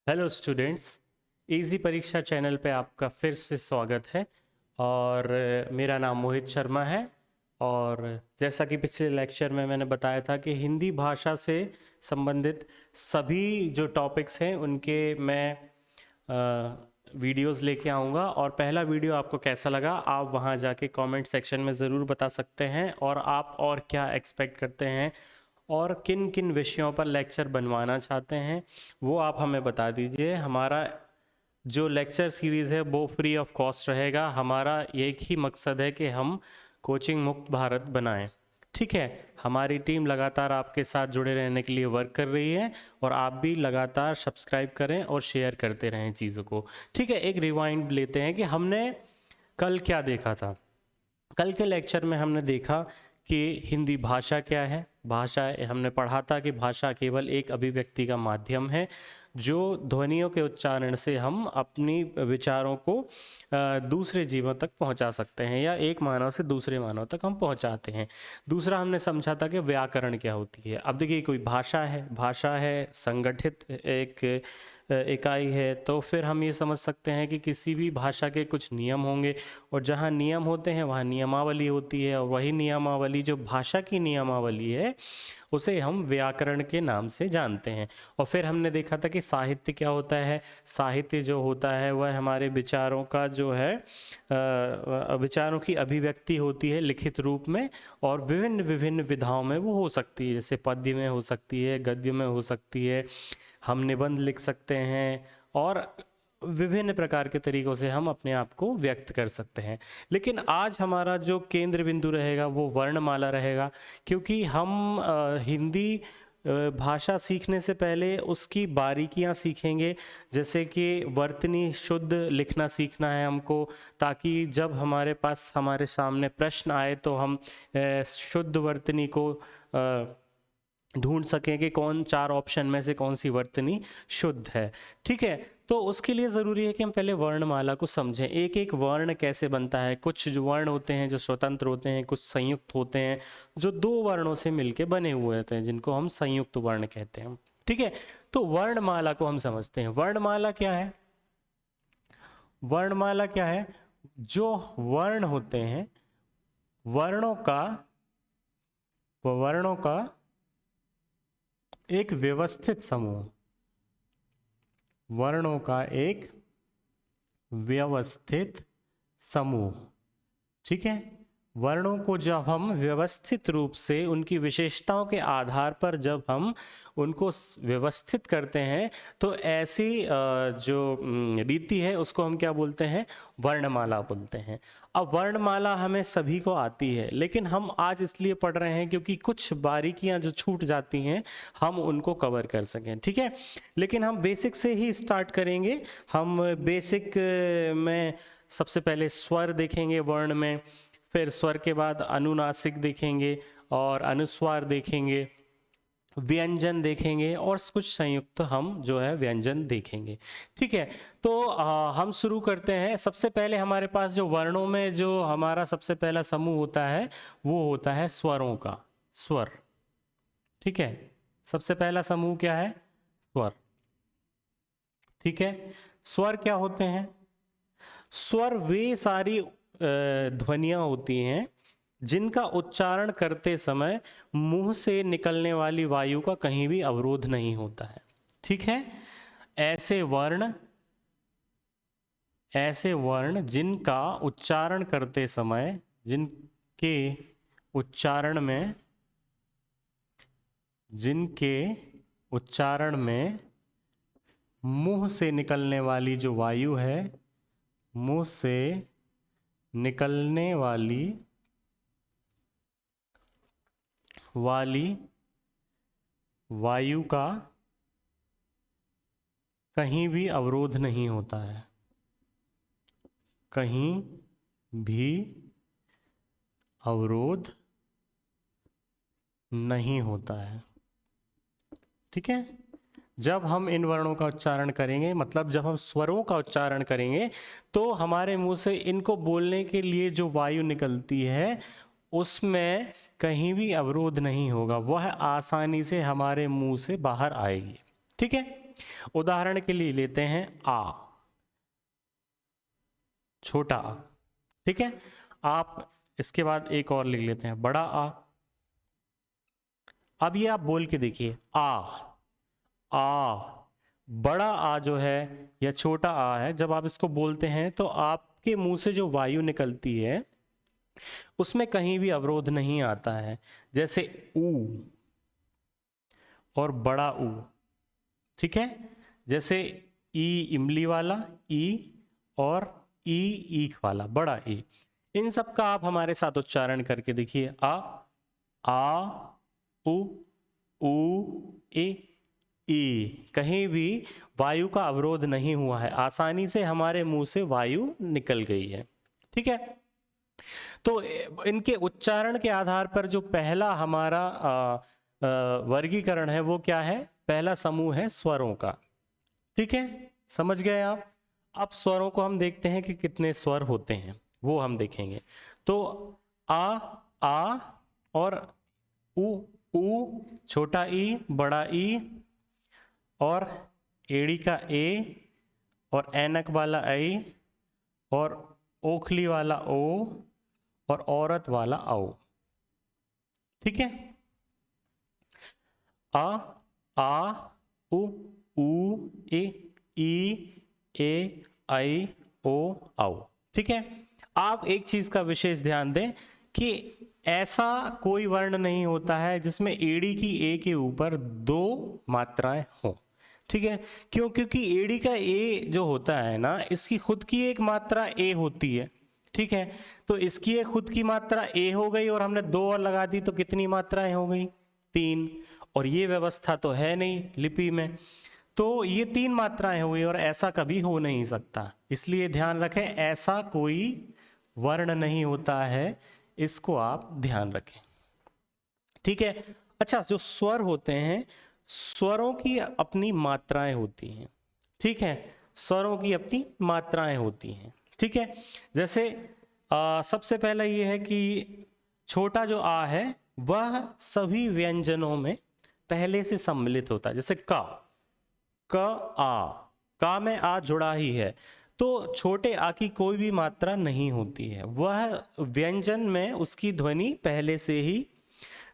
Hello students, easy परीक्षा channel पे आपका फिर से स्वागत है। और मेरा नाम मोहित शर्मा है। और जैसा कि पिछले लेक्चर में मैंने बताया था कि हिंदी भाषा से संबंधित सभी जो टॉपिक्स हैं उनके मैं वीडियोस लेके आऊँगा। और पहला वीडियो आपको कैसा लगा आप वहाँ जाके कमेंट सेक्शन में ज़रूर बता सकते हैं, और आप और क्या एक्सपेक्ट करते हैं और किन किन विषयों पर लेक्चर बनवाना चाहते हैं वो आप हमें बता दीजिए। हमारा जो लेक्चर सीरीज़ है वो फ्री ऑफ कॉस्ट रहेगा। हमारा एक ही मकसद है कि हम कोचिंग मुक्त भारत बनाएं। ठीक है, हमारी टीम लगातार आपके साथ जुड़े रहने के लिए वर्क कर रही है, और आप भी लगातार सब्सक्राइब करें और शेयर करते रहें चीज़ों को। ठीक है, एक रिवाइंड लेते हैं कि हमने कल क्या देखा था। कल के लेक्चर में हमने देखा कि हिंदी भाषा क्या है। भाषा हमने पढ़ा था कि भाषा केवल एक अभिव्यक्ति का माध्यम है जो ध्वनियों के उच्चारण से हम अपनी विचारों को दूसरे जीवों तक पहुंचा सकते हैं, या एक मानव से दूसरे मानव तक हम पहुंचाते हैं। दूसरा हमने समझा था कि व्याकरण क्या होती है। अब देखिए, कोई भाषा है संगठित एक इकाई है, तो फिर हम ये समझ सकते हैं कि किसी भी भाषा के कुछ नियम होंगे, और जहाँ नियम होते हैं वहाँ नियमावली होती है, और वही नियमावली जो भाषा की नियमावली है उसे हम व्याकरण के नाम से जानते हैं। और फिर हमने देखा था कि साहित्य क्या होता है। साहित्य जो होता है वह हमारे विचारों का जो है विचारों की अभिव्यक्ति होती है लिखित रूप में, और विभिन्न विभिन्न विधाओं में वो हो सकती है। जैसे पद्य में हो सकती है, गद्य में हो सकती है, हम निबंध लिख सकते हैं, और विभिन्न प्रकार के तरीक़ों से हम अपने आप को व्यक्त कर सकते हैं। लेकिन आज हमारा जो केंद्र बिंदु रहेगा वो वर्णमाला रहेगा, क्योंकि हम हिंदी भाषा सीखने से पहले उसकी बारीकियां सीखेंगे। जैसे कि वर्तनी शुद्ध लिखना सीखना है हमको, ताकि जब हमारे पास हमारे सामने प्रश्न आए तो हम शुद्ध वर्तनी को ढूंढ सकें कि कौन चार ऑप्शन में से कौन सी वर्तनी शुद्ध है। ठीक है, तो उसके लिए ज़रूरी है कि हम पहले वर्णमाला को समझें। एक एक वर्ण कैसे बनता है। कुछ जो वर्ण होते हैं जो स्वतंत्र होते हैं, कुछ संयुक्त होते हैं जो दो वर्णों से मिलके बने हुए होते हैं, जिनको हम संयुक्त वर्ण कहते हैं। ठीक है, तो वर्णमाला को हम समझते हैं। वर्णमाला क्या है? वर्णमाला क्या है? जो वर्ण होते हैं, वर्णों का एक व्यवस्थित समूह, वर्णों का एक व्यवस्थित समूह। ठीक है, वर्णों को जब हम व्यवस्थित रूप से उनकी विशेषताओं के आधार पर जब हम उनको व्यवस्थित करते हैं, तो ऐसी जो रीति है उसको हम क्या बोलते हैं? वर्णमाला बोलते हैं। अब वर्णमाला हमें सभी को आती है, लेकिन हम आज इसलिए पढ़ रहे हैं क्योंकि कुछ बारीकियां जो छूट जाती हैं हम उनको कवर कर सकें। ठीक है, लेकिन हम बेसिक से ही स्टार्ट करेंगे। हम बेसिक में सबसे पहले स्वर देखेंगे वर्ण में, फिर स्वर के बाद अनुनासिक देखेंगे, और अनुस्वार देखेंगे, व्यंजन देखेंगे, और कुछ संयुक्त हम जो है व्यंजन देखेंगे। ठीक है, तो हम शुरू करते हैं। सबसे पहले हमारे पास जो वर्णों में जो हमारा सबसे पहला समूह होता है वो होता है स्वरों का। स्वर। ठीक है, सबसे पहला समूह क्या है? स्वर। ठीक है, स्वर क्या होते हैं? स्वर वे सारी ध्वनियां होती हैं जिनका उच्चारण करते समय मुंह से निकलने वाली वायु का कहीं भी अवरोध नहीं होता है। ठीक है, ऐसे वर्ण जिनका उच्चारण करते समय, जिनके उच्चारण में मुंह से निकलने वाली जो वायु है, मुंह से निकलने वाली वायु का कहीं भी अवरोध नहीं होता है। कहीं भी अवरोध नहीं होता है। ठीक है, जब हम इन वर्णों का उच्चारण करेंगे, मतलब जब हम स्वरों का उच्चारण करेंगे, तो हमारे मुंह से इनको बोलने के लिए जो वायु निकलती है उसमें कहीं भी अवरोध नहीं होगा, वह आसानी से हमारे मुंह से बाहर आएगी। ठीक है, उदाहरण के लिए लेते हैं आ, छोटा आ, ठीक है। आप इसके बाद एक और लिख लेते हैं बड़ा आ। अब ये आप बोल के देखिए आ, बड़ा आ जो है या छोटा आ है, जब आप इसको बोलते हैं तो आपके मुंह से जो वायु निकलती है उसमें कहीं भी अवरोध नहीं आता है। जैसे ऊ और बड़ा ऊ, ठीक है। जैसे ई इमली वाला ई और ई ईख वाला बड़ा ई, इन सब का आप हमारे साथ उच्चारण करके देखिए आ उ ई, कहीं भी वायु का अवरोध नहीं हुआ है, आसानी से हमारे मुंह से वायु निकल गई है, ठीक है। तो इनके उच्चारण के आधार पर जो पहला हमारा वर्गीकरण है वो क्या है, पहला समूह है स्वरों का, ठीक है। समझ गए आप। अब स्वरों को हम देखते हैं कि कितने स्वर होते हैं, वो हम देखेंगे। तो आ और उ छोटा ई बड़ा ई और एड़ी का ए और ऐनक वाला आई और ओखली वाला ओ और औरत वाला औ, ठीक है। आ उ ए आई ओ औ, ठीक है। आप एक चीज का विशेष ध्यान दें कि ऐसा कोई वर्ण नहीं होता है जिसमें एड़ी की ए के ऊपर दो मात्राएं हों, ठीक है। क्यों? क्योंकि एड़ी का ए जो होता है ना, इसकी खुद की एक मात्रा ए होती है, ठीक है। तो इसकी एक खुद की मात्रा ए हो गई और हमने दो और लगा दी तो कितनी मात्राएं हो गई, 3। और ये व्यवस्था तो है नहीं लिपि में, तो ये 3 मात्राएं हो गई और ऐसा कभी हो नहीं सकता। इसलिए ध्यान रखें, ऐसा कोई वर्ण नहीं होता है, इसको आप ध्यान रखें, ठीक है। अच्छा, जो स्वर होते हैं, स्वरों की अपनी मात्राएं होती हैं, ठीक है। स्वरों की अपनी मात्राएं होती हैं, ठीक है। जैसे सबसे पहला ये है कि छोटा जो आ है वह सभी व्यंजनों में पहले से सम्मिलित होता है। जैसे का में आ जुड़ा ही है, तो छोटे आ की कोई भी मात्रा नहीं होती है, वह व्यंजन में उसकी ध्वनि पहले से ही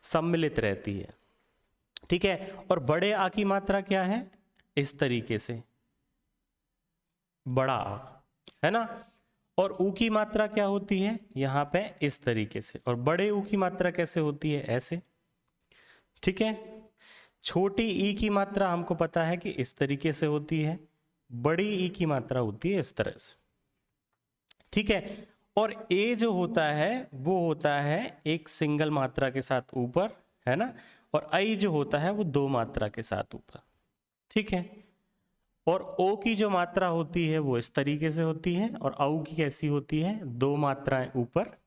सम्मिलित रहती है, ठीक है। और बड़े आ की मात्रा क्या है, इस तरीके से बड़ा आ, है ना। और ऊ की मात्रा क्या होती है, यहां पे इस तरीके से। और बड़े ऊ की मात्रा कैसे होती है, ऐसे, ठीक है। छोटी ई की मात्रा हमको पता है कि इस तरीके से होती है, बड़ी ई की मात्रा होती है इस तरह से, ठीक है। और ए जो होता है वो होता है एक सिंगल मात्रा के साथ ऊपर, है ना। और आई जो होता है वो 2 मात्रा के साथ ऊपर, ठीक है। और ओ की जो मात्रा होती है वो इस तरीके से होती है, और औ की कैसी होती है, 2 मात्राएं ऊपर।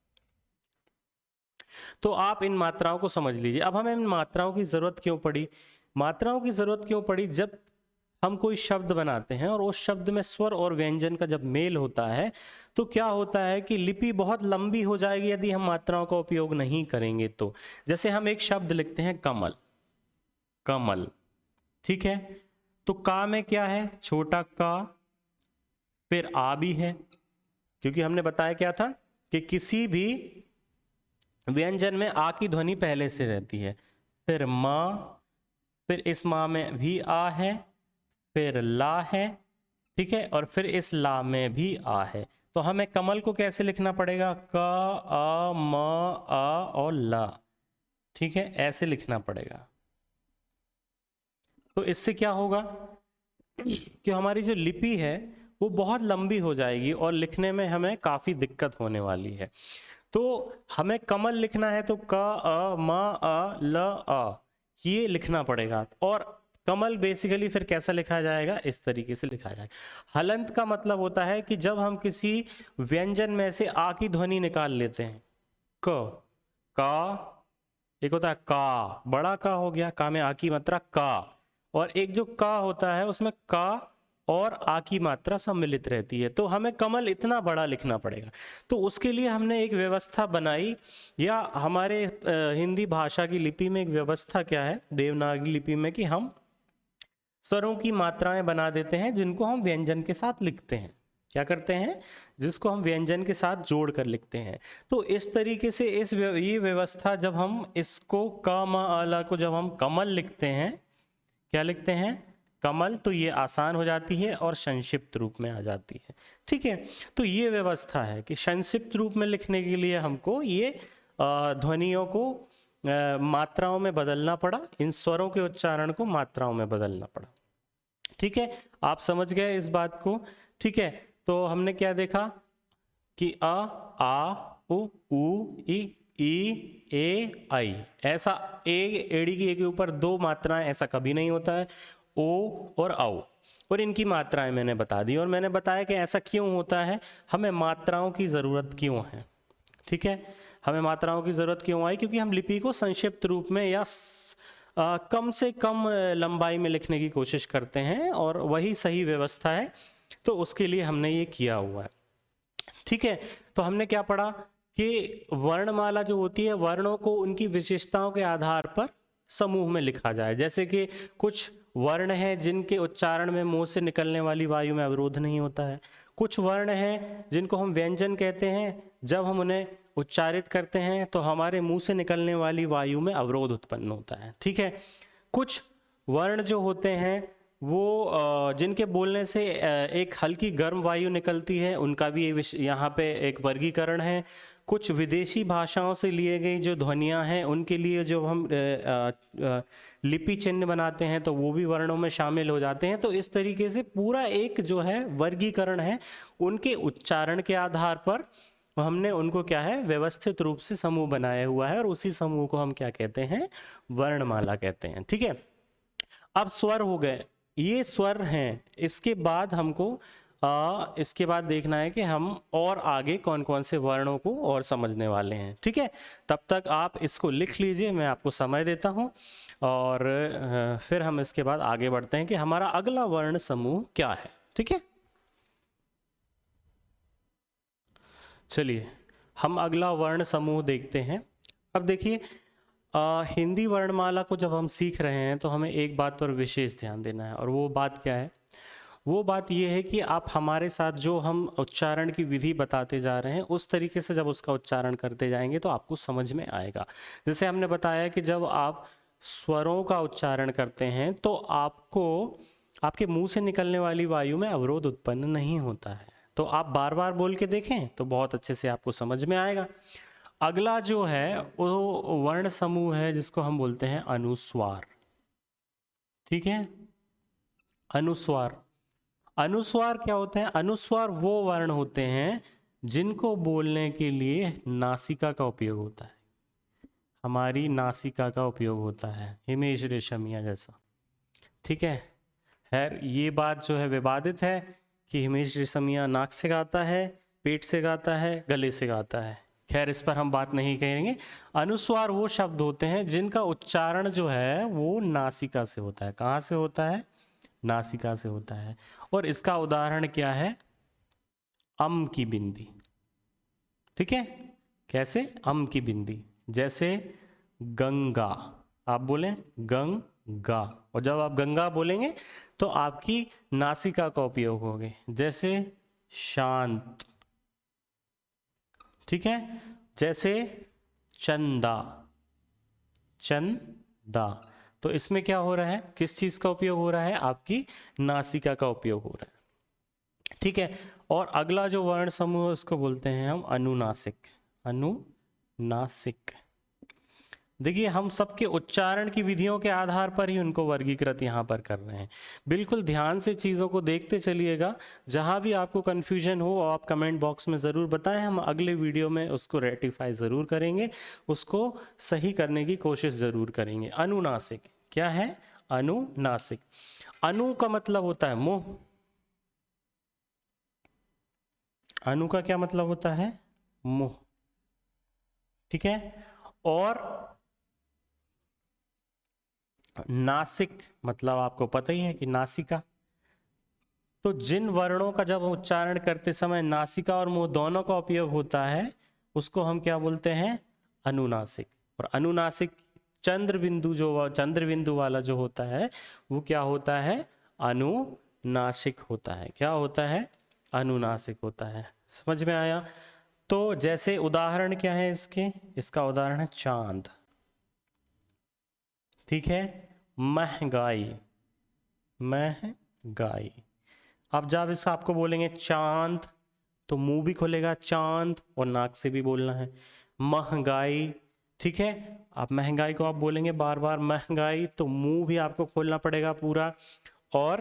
तो आप इन मात्राओं को समझ लीजिए। अब हमें इन मात्राओं की जरूरत क्यों पड़ी, मात्राओं की जरूरत क्यों पड़ी, जब हम कोई शब्द बनाते हैं और उस शब्द में स्वर और व्यंजन का जब मेल होता है तो क्या होता है कि लिपि बहुत लंबी हो जाएगी यदि हम मात्राओं का उपयोग नहीं करेंगे तो। जैसे हम एक शब्द लिखते हैं कमल, कमल, ठीक है। तो का में क्या है, छोटा का, फिर आ भी है, क्योंकि हमने बताया क्या था कि किसी भी व्यंजन में आ की ध्वनि पहले से रहती है। फिर मां, फिर इस मां में भी आ है, फिर ला है, ठीक है। और फिर इस ला में भी आ है। तो हमें कमल को कैसे लिखना पड़ेगा, क आ म आ और ला, ठीक है, ऐसे लिखना पड़ेगा। तो इससे क्या होगा कि हमारी जो लिपि है वो बहुत लंबी हो जाएगी और लिखने में हमें काफी दिक्कत होने वाली है। तो हमें कमल लिखना है तो क अ म अ ल अ ये लिखना पड़ेगा। और कमल बेसिकली फिर कैसा लिखा जाएगा, इस तरीके से लिखा जाएगा। हलंत का मतलब होता है कि जब हम किसी व्यंजन में से आ की ध्वनि निकाल लेते हैं, का, एक होता है का, बड़ा का हो गया, का में आ की मात्रा का, और एक जो का होता है उसमें का और आ की मात्रा सम्मिलित रहती है, तो हमें कमल इतना बड़ा लिखना पड़ेगा। तो उसके लिए हमने एक व्यवस्था बनाई, या हमारे हिंदी भाषा की लिपि में एक व्यवस्था क्या है देवनागरी लिपि में, कि हम स्वरों की मात्राएं बना देते हैं जिनको हम व्यंजन के साथ लिखते हैं। क्या करते हैं? जिसको हम व्यंजन के साथ जोड़ कर लिखते हैं। तो इस तरीके से ये व्यवस्था, जब हम इसको क म अ को जब हम कमल लिखते हैं, क्या लिखते हैं? कमल, तो ये आसान हो जाती है और संक्षिप्त रूप में आ जाती है। ठीक है, तो ये व्यवस्था है कि संक्षिप्त रूप में लिखने के लिए हमको ये ध्वनियों को मात्राओं में बदलना पड़ा, इन स्वरों के उच्चारण को मात्राओं में बदलना पड़ा। ठीक है, आप समझ गए इस बात को? ठीक है, तो हमने क्या देखा कि अ, आ, उ, ई, ए, आई, ऐसा एड़ी की के ऊपर दो मात्राएं, ऐसा कभी नहीं होता है। ओ और औ, और इनकी मात्राएं मैंने बता दी, और मैंने बताया कि ऐसा क्यों होता है, हमें मात्राओं की ज़रूरत क्यों है। ठीक है, हमें मात्राओं की ज़रूरत क्यों आई? क्योंकि हम लिपि को संक्षिप्त रूप में या कम से कम लंबाई में लिखने की कोशिश करते हैं, और वही सही व्यवस्था है, तो उसके लिए हमने ये किया हुआ है। ठीक है, तो हमने क्या पढ़ा कि वर्णमाला जो होती है, वर्णों को उनकी विशेषताओं के आधार पर समूह में लिखा जाए। जैसे कि कुछ वर्ण हैं जिनके उच्चारण में मुंह से निकलने वाली वायु में अवरोध नहीं होता है। कुछ वर्ण हैं जिनको हम व्यंजन कहते हैं, जब हम उन्हें उच्चारित करते हैं तो हमारे मुंह से निकलने वाली वायु में अवरोध उत्पन्न होता है। ठीक है, कुछ वर्ण जो होते हैं वो जिनके बोलने से एक हल्की गर्म वायु निकलती है, उनका भी यहाँ पे एक वर्गीकरण है। कुछ विदेशी भाषाओं से लिए गई जो ध्वनियाँ हैं, उनके लिए जो हम लिपि चिन्ह बनाते हैं तो वो भी वर्णों में शामिल हो जाते हैं। तो इस तरीके से पूरा एक जो है वर्गीकरण है, उनके उच्चारण के आधार पर हमने उनको क्या है, व्यवस्थित रूप से समूह बनाया हुआ है, और उसी समूह को हम क्या कहते हैं? वर्णमाला कहते हैं। ठीक है, अब स्वर हो गए, ये स्वर हैं। इसके बाद हमको इसके बाद देखना है कि हम और आगे कौन कौन से वर्णों को और समझने वाले हैं। ठीक है, तब तक आप इसको लिख लीजिए, मैं आपको समय देता हूं, और फिर हम इसके बाद आगे बढ़ते हैं कि हमारा अगला वर्ण समूह क्या है। ठीक है, चलिए हम अगला वर्ण समूह देखते हैं। अब देखिए, हिंदी वर्णमाला को जब हम सीख रहे हैं तो हमें एक बात पर विशेष ध्यान देना है, और वो बात क्या है? वो बात ये है कि आप हमारे साथ जो हम उच्चारण की विधि बताते जा रहे हैं, उस तरीके से जब उसका उच्चारण करते जाएंगे तो आपको समझ में आएगा। जैसे हमने बताया कि जब आप स्वरों का उच्चारण करते हैं तो आपको आपके मुंह से निकलने वाली वायु में अवरोध उत्पन्न नहीं होता है। तो आप बार बार बोल के देखें तो बहुत अच्छे से आपको समझ में आएगा। अगला जो है वो वर्ण समूह है जिसको हम बोलते हैं अनुस्वार। ठीक है, अनुस्वार। अनुस्वार क्या होते हैं? अनुस्वार वो वर्ण होते हैं जिनको बोलने के लिए नासिका का उपयोग होता है, हमारी नासिका का उपयोग होता है, हिमेश रेशमिया जैसा। ठीक है, खैर ये बात जो है विवादित है कि हिमेश रेशमिया नाक से गाता है, पेट से गाता है, गले से गाता है। खैर इस पर हम बात नहीं करेंगे। अनुस्वार वो शब्द होते हैं जिनका उच्चारण जो है वो नासिका से होता है। कहाँ से होता है? नासिका से होता है। और इसका उदाहरण क्या है? अम की बिंदी। ठीक है, कैसे? अम की बिंदी। जैसे गंगा, आप बोलें गंगा, और जब आप गंगा बोलेंगे तो आपकी नासिका का उपयोग होगे। जैसे शांत। ठीक है, जैसे चंदा, चंदा। तो इसमें क्या हो रहा है? किस चीज का उपयोग हो रहा है? आपकी नासिका का उपयोग हो रहा है। ठीक है, और अगला जो वर्ण समूह है उसको बोलते हैं हम अनुनासिक। अनुनासिक। देखिए हम सबके उच्चारण की विधियों के आधार पर ही उनको वर्गीकृत यहाँ पर कर रहे हैं। बिल्कुल ध्यान से चीज़ों को देखते चलिएगा। जहाँ भी आपको कन्फ्यूजन हो आप कमेंट बॉक्स में ज़रूर बताएं, हम अगले वीडियो में उसको रेक्टिफाई ज़रूर करेंगे, उसको सही करने की कोशिश ज़रूर करेंगे। अनुनासिक क्या है? अनुनासिक। अनु का मतलब होता है मुँह। अनु का क्या मतलब होता है? मुँह। ठीक है, और नासिक मतलब आपको पता ही है कि नासिका। तो जिन वर्णों का जब उच्चारण करते समय नासिका और मुंह दोनों का उपयोग होता है उसको हम क्या बोलते हैं? अनुनासिक। और अनुनासिक चंद्र बिंदु वाला जो होता है वो क्या होता है? अनुनासिक होता है। क्या होता है? अनुनासिक होता है। समझ में आया? तो जैसे उदाहरण क्या है इसके? इसका उदाहरण है चांद। ठीक है, महंगाई, महंगाई। अब जब इस आपको बोलेंगे चांद तो मुंह भी खुलेगा चांद, और नाक से भी बोलना है। महंगाई, ठीक है, आप महंगाई को आप बोलेंगे बार बार महंगाई, तो मुंह भी आपको खोलना पड़ेगा पूरा, और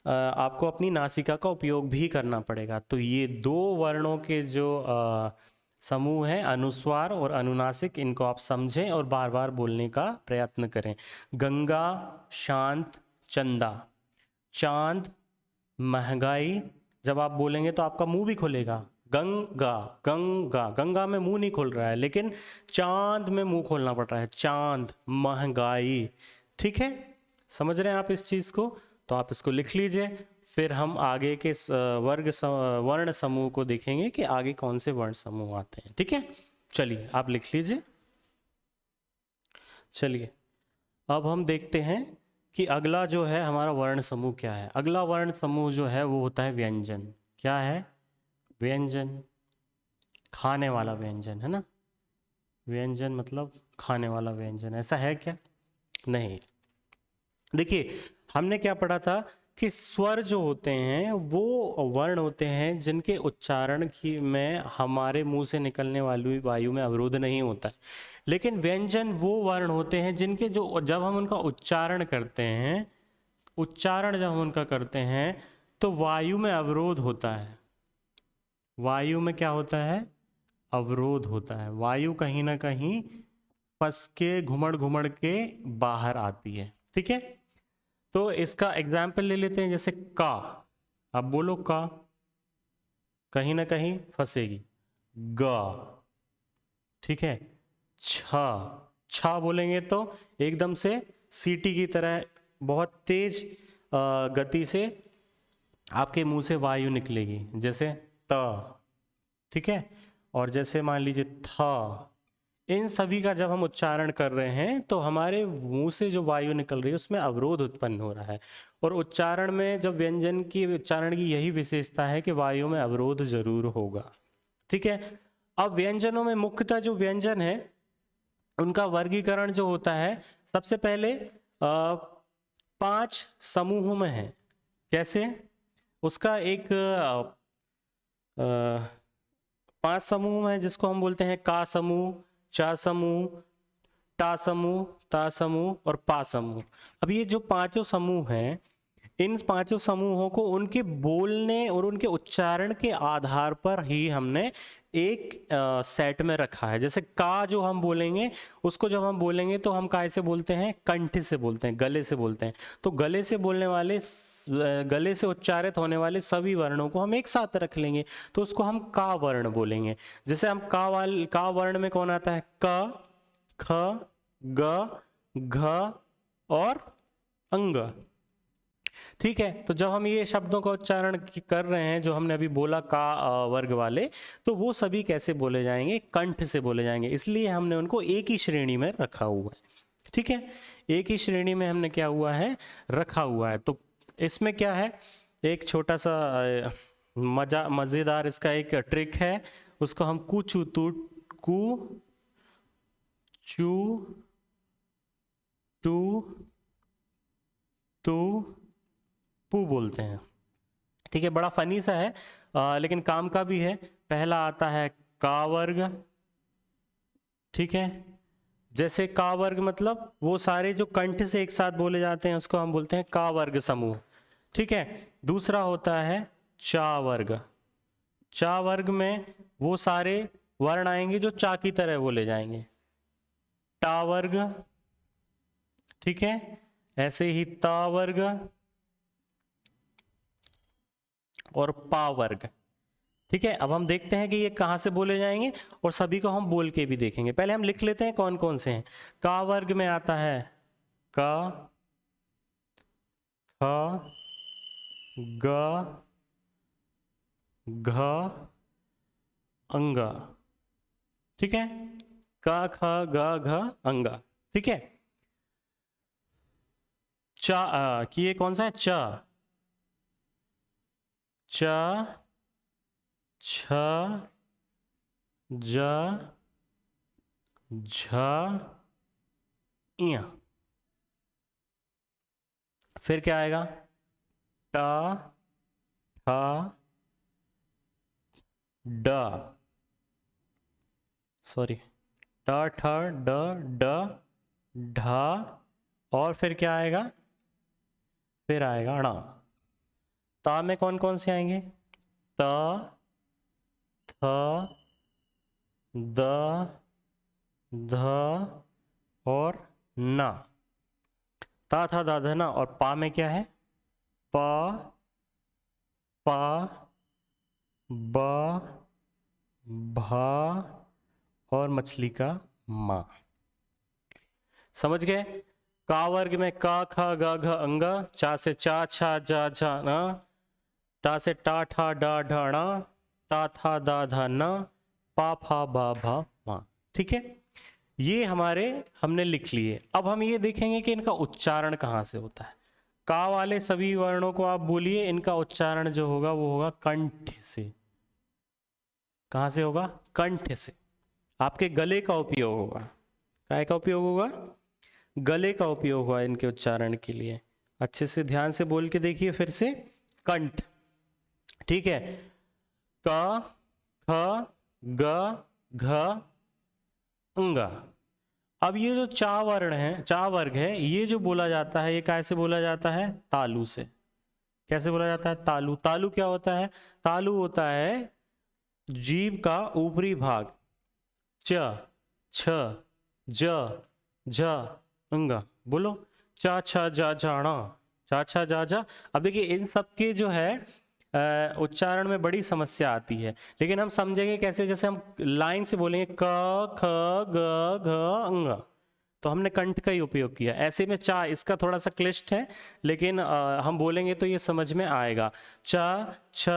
आपको अपनी नासिका का उपयोग भी करना पड़ेगा। तो ये दो वर्णों के जो समूह हैं, अनुस्वार और अनुनासिक, इनको आप समझें और बार बार बोलने का प्रयत्न करें। गंगा, शांत, चंदा, चांद, महंगाई। जब आप बोलेंगे तो आपका मुंह भी खुलेगा, गंगा, गंगा, गंगा में मुंह नहीं खुल रहा है, लेकिन चांद में मुंह खोलना पड़ रहा है, चांद, महंगाई। ठीक है, समझ रहे हैं आप इस चीज़ को? तो आप इसको लिख लीजिए, फिर हम आगे के वर्ण समूह को देखेंगे कि आगे कौन से वर्ण समूह आते हैं। ठीक है, चलिए आप लिख लीजिए। चलिए अब हम देखते हैं कि अगला जो है हमारा वर्ण समूह क्या है। अगला वर्ण समूह जो है वो होता है व्यंजन। क्या है? व्यंजन, खाने वाला व्यंजन, है ना? व्यंजन मतलब खाने वाला व्यंजन, ऐसा है क्या? नहीं। देखिए, हमने क्या पढ़ा था कि स्वर जो होते हैं वो वर्ण होते हैं जिनके उच्चारण की में हमारे मुंह से निकलने वाली वायु में अवरोध नहीं होता है। लेकिन व्यंजन वो वर्ण होते हैं जिनके जो जब हम उनका उच्चारण करते हैं, उच्चारण जब हम उनका करते हैं तो वायु में अवरोध होता है। वायु में क्या होता है? अवरोध होता है। वायु कहीं ना कहीं फंस के घुमड़ घुमड़ के बाहर आती है। ठीक है, तो इसका एग्जाम्पल ले लेते हैं। जैसे का, अब बोलो का, कहीं ना कहीं फंसेगी। ग, ठीक है। छ, छ बोलेंगे तो एकदम से सीटी की तरह बहुत तेज गति से आपके मुंह से वायु निकलेगी, जैसे त। ठीक है, और जैसे मान लीजिए था। इन सभी का जब हम उच्चारण कर रहे हैं तो हमारे मुंह से जो वायु निकल रही है उसमें अवरोध उत्पन्न हो रहा है। और उच्चारण में जब व्यंजन की उच्चारण की यही विशेषता है कि वायु में अवरोध जरूर होगा। ठीक है, अब व्यंजनों में मुख्यतः जो व्यंजन है उनका वर्गीकरण जो होता है, सबसे पहले 5 समूहों में है। कैसे? उसका एक 5 समूह है जिसको हम बोलते हैं का समूह, चा समूह, टा समूह, ता समूह और पा समूह। अब ये जो पांचों समूह हैं, इन पांचों समूहों को उनके बोलने और उनके उच्चारण के आधार पर ही हमने एक सेट में रखा है। जैसे का जो हम बोलेंगे, उसको जब हम बोलेंगे तो हम काय से बोलते हैं? कंठ से बोलते हैं, गले से बोलते हैं। तो गले से बोलने वाले, गले से उच्चारित होने वाले सभी वर्णों को हम एक साथ रख लेंगे, तो उसको हम का वर्ण बोलेंगे। जैसे हम का वर्ण में कौन आता है? क, ख, ग, घ और अंग। ठीक है, तो जब हम ये शब्दों का उच्चारण कर रहे हैं जो हमने अभी बोला का वर्ग वाले, तो वो सभी कैसे बोले जाएंगे? कंठ से बोले जाएंगे। इसलिए हमने उनको एक ही श्रेणी में रखा हुआ है। ठीक है, एक ही श्रेणी में हमने क्या हुआ है? रखा हुआ है। तो इसमें क्या है, एक छोटा सा मजेदार इसका एक ट्रिक है, उसको हम कु चू टू तू पू बोलते हैं। ठीक है, बड़ा फनी सा है लेकिन काम का भी है। पहला आता है का वर्ग। ठीक है, जैसे का वर्ग मतलब वो सारे जो कंठ से एक साथ बोले जाते हैं उसको हम बोलते हैं का वर्ग समूह। ठीक है, दूसरा होता है चा वर्ग। चा वर्ग में वो सारे वर्ण आएंगे जो चा की तरह बोले जाएंगे। टा वर्ग, ठीक है, ऐसे ही ता वर्ग और पा वर्ग। ठीक है, अब हम देखते हैं कि ये कहाँ से बोले जाएंगे और सभी को हम बोल के भी देखेंगे। पहले हम लिख लेते हैं कौन कौन से हैं। का वर्ग में आता है का, ख, ग, घ, अंगा। ठीक है, का, ख, ग, घ, अंगा। ठीक है, कि ये कौन सा है? च, छ, ज, झ, इया। फिर क्या आएगा? ट, ठ, ड, सॉरी, ट, ठ, ड, ड, ढ, और फिर क्या आएगा? फिर आएगा ण। ता में कौन कौन से आएंगे? त, थ, द, ध और न। ता था दा ध न। और पा में क्या है? प, प, ब, भ और मछली का मा। समझ गए? का वर्ग में क, ख, ग, घ, अंग। चा से चा, छा, जा, झा, न। टा से टा, ठा, डा, ढ, ण। ता, था, दा, धा, न। पा, फा, बा, भा, मा। ठीक है, ये हमारे हमने लिख लिए। अब हम ये देखेंगे कि इनका उच्चारण कहाँ से होता है। का वाले सभी वर्णों को आप बोलिए, इनका उच्चारण जो होगा वो होगा कंठ से। कहाँ से होगा? कंठ से। आपके गले का उपयोग होगा। काय का उपयोग होगा? गले का उपयोग हुआ इनके उच्चारण के लिए। अच्छे से ध्यान से बोल के देखिए फिर से। कंठ, ठीक है। क, ख, ग, घ, अंग। अब ये जो चा वर्ण है, चा वर्ग है, ये जो बोला जाता है, ये कैसे बोला जाता है? तालु से। कैसे बोला जाता है? तालु। तालु क्या होता है? तालु होता है जीभ का ऊपरी भाग। च, छ, ज, झ, अंग। बोलो, चा, छ, जा, झाणा। चा, छ, जा, झा। अब देखिए इन सब के जो है उच्चारण में बड़ी समस्या आती है, लेकिन हम समझेंगे कैसे? जैसे हम लाइन से बोलेंगे क, ख, ग, घ, अंग, तो हमने कंठ का ही उपयोग किया। ऐसे में चा, इसका थोड़ा सा क्लिष्ट है, लेकिन हम बोलेंगे तो ये समझ में आएगा। चा, छ,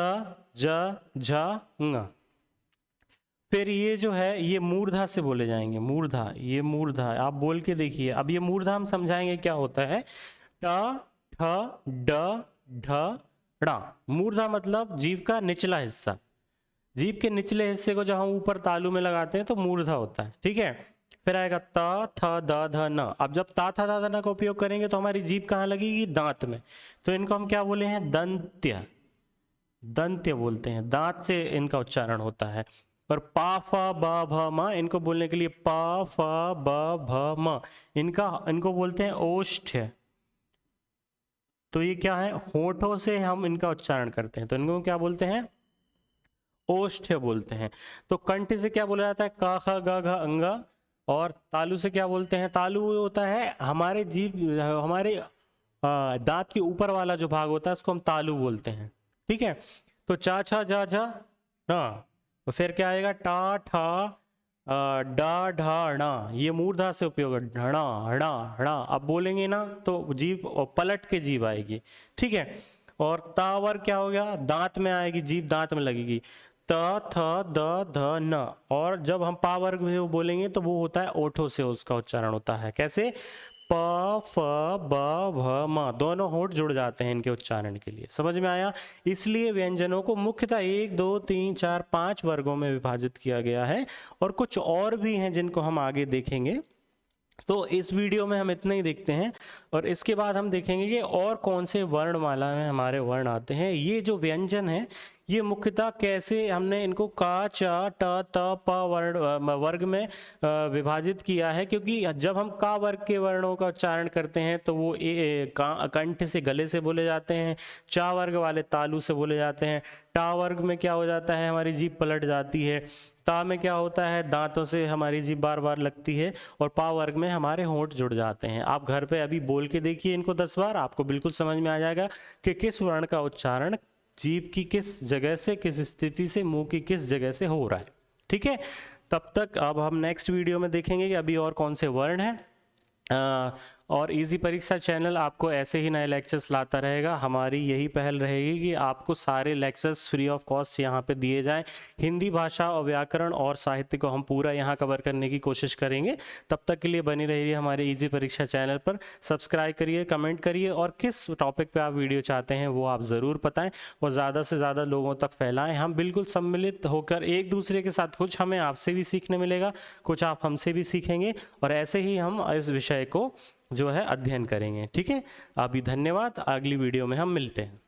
ज, झ, अंग। फिर ये जो है ये मूर्धा से बोले जाएंगे। मूर्धा, ये मूर्धा आप बोल के देखिए। अब ये मूर्धा हम समझाएंगे क्या होता है। ट, ठ, ड, ढ, ण। मूर्धा मतलब जीभ का निचला हिस्सा। जीभ के निचले हिस्से को जब हम ऊपर तालु में लगाते हैं तो मूर्धा होता है। ठीक है, फिर आएगा त, थ, द, ध, न। अब जब ता, था, दा, ध, न का उपयोग करेंगे तो हमारी जीभ कहाँ लगेगी? दांत में। तो इनको हम क्या बोले हैं? दंत्य। दंत्य बोलते हैं, दांत से इनका उच्चारण होता है। और पा, फ, ब, भ, म, इनको बोलने के लिए प, फ, ब, भ, म, इनको बोलते हैं ओष्ठ्य। तो ये क्या है? होठों से हम इनका उच्चारण करते हैं, तो इनको क्या बोलते हैं? ओष्ठ्य बोलते हैं। तो कंठ से क्या बोला जाता है? क, ख, ग, घ, अंग। और तालु से क्या बोलते हैं? तालु होता है हमारे जीभ, हमारे दांत के ऊपर वाला जो भाग होता है उसको हम तालु बोलते हैं। ठीक है, तो चा, छा, जा, झा, ना। तो फिर क्या आएगा? टा, ठा, डा, ढा, णा। ये मूर्धा से उपयोग है। ढणा, हणा, हणा। अब बोलेंगे ना तो जीभ पलट के जीभ आएगी। ठीक है, और ता वर्ग क्या हो गया? दांत में आएगी, जीभ दांत में लगेगी। त, थ, द, ध, न। और जब हम पा वर्ग में बोलेंगे तो वो होता है ओठों से उसका उच्चारण होता है। कैसे? प, फ, ब, भ, म, दोनों होठ जुड़ जाते हैं इनके उच्चारण के लिए। समझ में आया? इसलिए व्यंजनों को मुख्यतः 1, 2, 3, 4, 5 वर्गों में विभाजित किया गया है, और कुछ और भी हैं जिनको हम आगे देखेंगे। तो इस वीडियो में हम इतना ही देखते हैं, और इसके बाद हम देखेंगे कि और कौन से वर्णमाला में हमारे वर्ण आते हैं। ये जो व्यंजन है ये मुख्यतः कैसे हमने इनको का, च, ट, त, प वर्ग में विभाजित किया है, क्योंकि जब हम का वर्ग के वर्णों का उच्चारण करते हैं तो वो कंठ से, गले से बोले जाते हैं। चा वर्ग वाले तालु से बोले जाते हैं। टा वर्ग में क्या हो जाता है? हमारी जीभ पलट जाती है। ता में क्या होता है? दांतों से हमारी जीभ बार बार लगती है। और पा वर्ग में हमारे होंठ जुड़ जाते हैं। आप घर पे अभी बोल के देखिए इनको 10 बार, आपको बिल्कुल समझ में आ जाएगा कि किस वर्ण का उच्चारण जीभ की किस जगह से, किस स्थिति से, मुंह की किस जगह से हो रहा है। ठीक है, तब तक अब हम नेक्स्ट वीडियो में देखेंगे कि अभी और कौन से वर्ण हैं। और इजी परीक्षा चैनल आपको ऐसे ही नए लेक्चर्स लाता रहेगा। हमारी यही पहल रहेगी कि आपको सारे लेक्चर्स फ्री ऑफ कॉस्ट यहाँ पे दिए जाएं। हिंदी भाषा और व्याकरण और साहित्य को हम पूरा यहाँ कवर करने की कोशिश करेंगे। तब तक के लिए बनी रहिए हमारे इजी परीक्षा चैनल पर। सब्सक्राइब करिए, कमेंट करिए और किस टॉपिक पे आप वीडियो चाहते हैं वो आप ज़रूर बताएं और ज़्यादा से ज़्यादा लोगों तक फैलाएं। हम बिल्कुल सम्मिलित होकर एक दूसरे के साथ, कुछ हमें आपसे भी सीखने मिलेगा, कुछ आप हमसे भी सीखेंगे और ऐसे ही हम इस विषय को जो है अध्ययन करेंगे। ठीक है, अभी धन्यवाद, अगली वीडियो में हम मिलते हैं।